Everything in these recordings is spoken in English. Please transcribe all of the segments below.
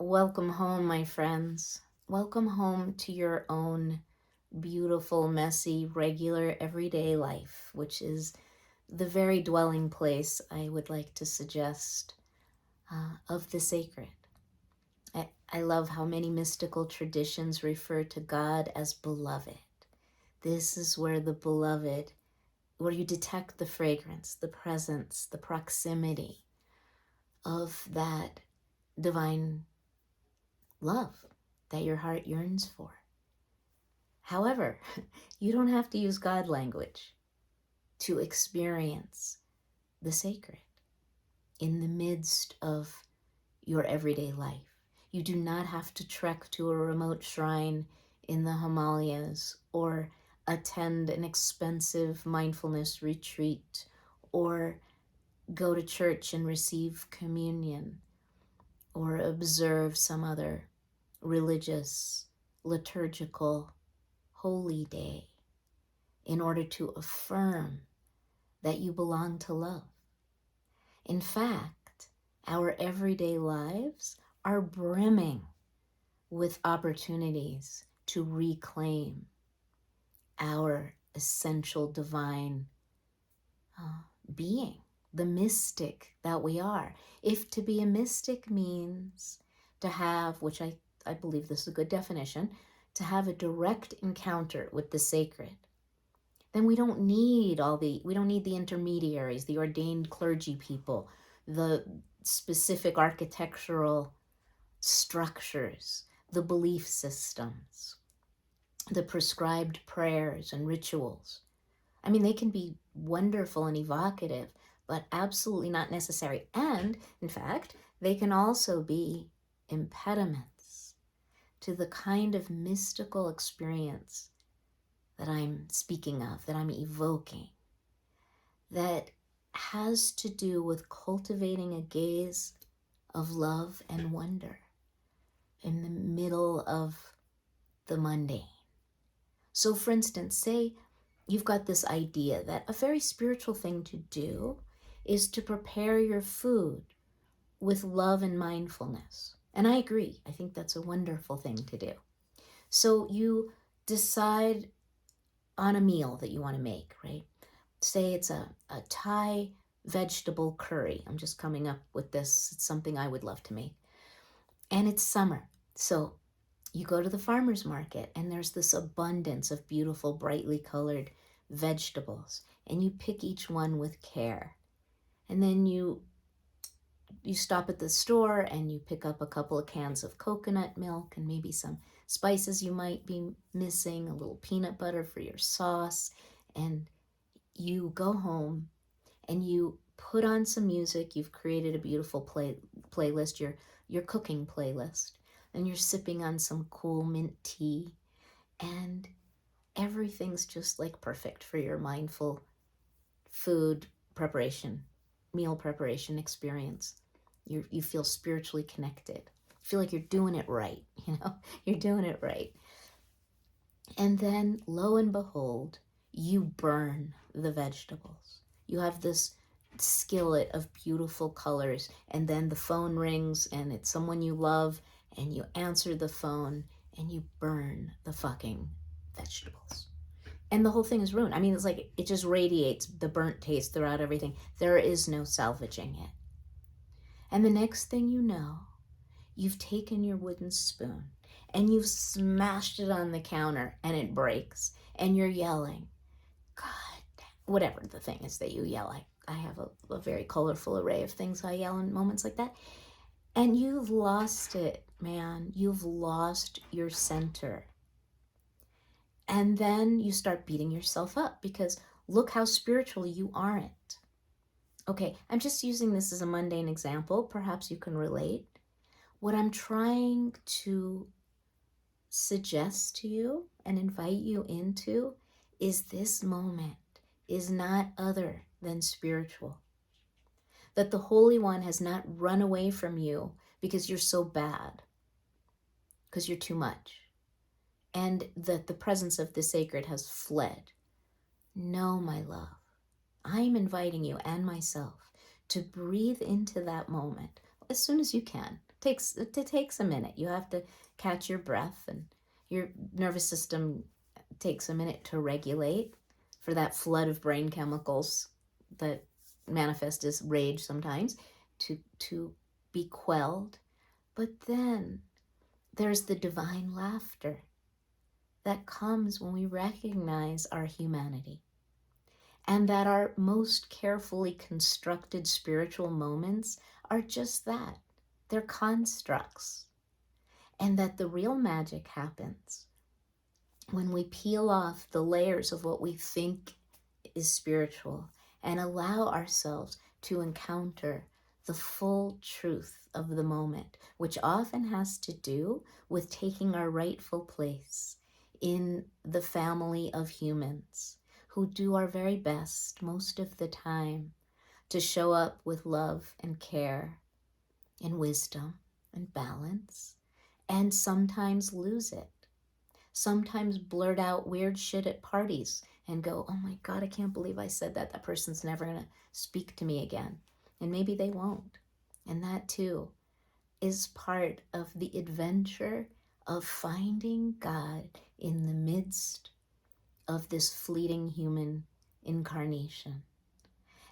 Welcome home, my friends. Welcome home to your own beautiful, messy, regular, everyday life, which is the very dwelling place I would like to suggest of the sacred. I love how many mystical traditions refer to God as beloved. This is where the beloved, where you detect the fragrance, the presence, the proximity of that divine love that your heart yearns for. However, you don't have to use God language to experience the sacred in the midst of your everyday life. You do not have to trek to a remote shrine in the Himalayas or attend an expensive mindfulness retreat or go to church and receive communion or observe some other religious, liturgical, holy day in order to affirm that you belong to love. In fact, our everyday lives are brimming with opportunities to reclaim our essential divine being, the mystic that we are. If to be a mystic means to have, which I believe this is a good definition, to have a direct encounter with the sacred, then we don't need the intermediaries, the ordained clergy people, the specific architectural structures, the belief systems, the prescribed prayers and rituals. I mean, they can be wonderful and evocative, but absolutely not necessary. And in fact, they can also be impediments to the kind of mystical experience that I'm speaking of, that I'm evoking, that has to do with cultivating a gaze of love and wonder in the middle of the mundane. So, for instance, say you've got this idea that a very spiritual thing to do is to prepare your food with love and mindfulness. And I agree, I think that's a wonderful thing to do. So, you decide on a meal that you want to make, right? Say it's a Thai vegetable curry. I'm just coming up with this. It's something I would love to make. And it's summer. So you go to the farmer's market and there's this abundance of beautiful, brightly colored vegetables. And you pick each one with care. And then you stop at the store and you pick up a couple of cans of coconut milk and maybe some spices you might be missing, a little peanut butter for your sauce, and you go home and you put on some music. You've created a beautiful playlist, your cooking playlist, and you're sipping on some cool mint tea, and everything's just like perfect for your mindful food preparation, meal preparation experience. You feel spiritually connected. You feel like you're doing it right, you're doing it right. And then lo and behold, you burn the vegetables. You have this skillet of beautiful colors, and then the phone rings and it's someone you love, and you answer the phone and you burn the fucking vegetables. And the whole thing is ruined. I mean, it's like it just radiates the burnt taste throughout everything. There is no salvaging it. And the next thing you know, you've taken your wooden spoon and you've smashed it on the counter and it breaks and you're yelling, God, whatever the thing is that you yell. I have a very colorful array of things I yell in moments like that. And you've lost it, man. You've lost your center. And then you start beating yourself up because look how spiritual you aren't. Okay, I'm just using this as a mundane example. Perhaps you can relate. What I'm trying to suggest to you and invite you into is this moment is not other than spiritual. That the Holy One has not run away from you because you're so bad, because you're too much, and that the presence of the sacred has fled. No, my love, I'm inviting you and myself to breathe into that moment as soon as you can. It takes a minute. You have to catch your breath, and your nervous system takes a minute to regulate for that flood of brain chemicals that manifest as rage sometimes to be quelled. But then there's the divine laughter that comes when we recognize our humanity, and that our most carefully constructed spiritual moments are just that. They're constructs. And that the real magic happens when we peel off the layers of what we think is spiritual and allow ourselves to encounter the full truth of the moment, which often has to do with taking our rightful place in the family of humans who do our very best most of the time to show up with love and care and wisdom and balance, and sometimes lose it. Sometimes blurt out weird shit at parties and go, oh my God, I can't believe I said that. That person's never going to speak to me again. And maybe they won't. And that too is part of the adventure of finding God in the midst of this fleeting human incarnation.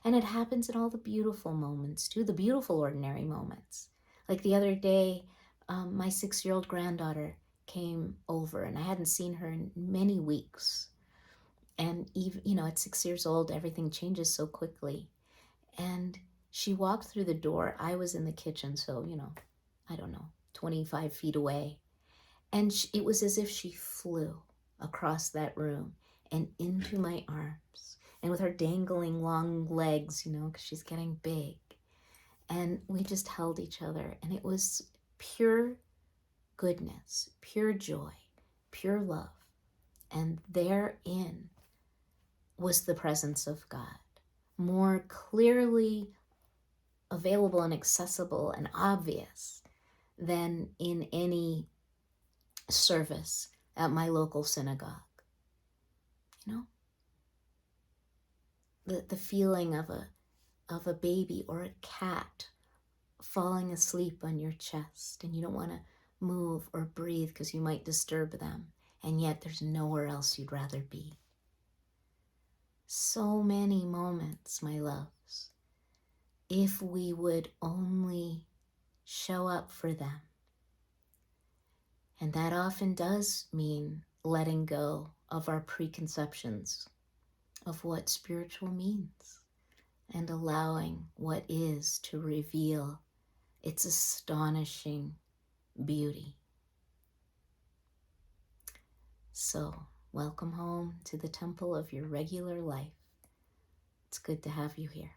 And it happens in all the beautiful moments too, the beautiful ordinary moments. Like the other day, my 6-year-old granddaughter came over, and I hadn't seen her in many weeks. And even, at 6 years old, everything changes so quickly. And she walked through the door. I was in the kitchen, so, I don't know, 25 feet away. And it was as if she flew across that room and into my arms. And with her dangling long legs, because she's getting big. And we just held each other. And it was pure goodness, pure joy, pure love. And therein was the presence of God, more clearly available and accessible and obvious than in any service at my local synagogue. The feeling of a baby or a cat falling asleep on your chest, and you don't want to move or breathe because you might disturb them, and yet there's nowhere else you'd rather be. So many moments, my loves, if we would only show up for them. And that often does mean letting go of our preconceptions of what spiritual means and allowing what is to reveal its astonishing beauty. So, welcome home to the temple of your regular life. It's good to have you here.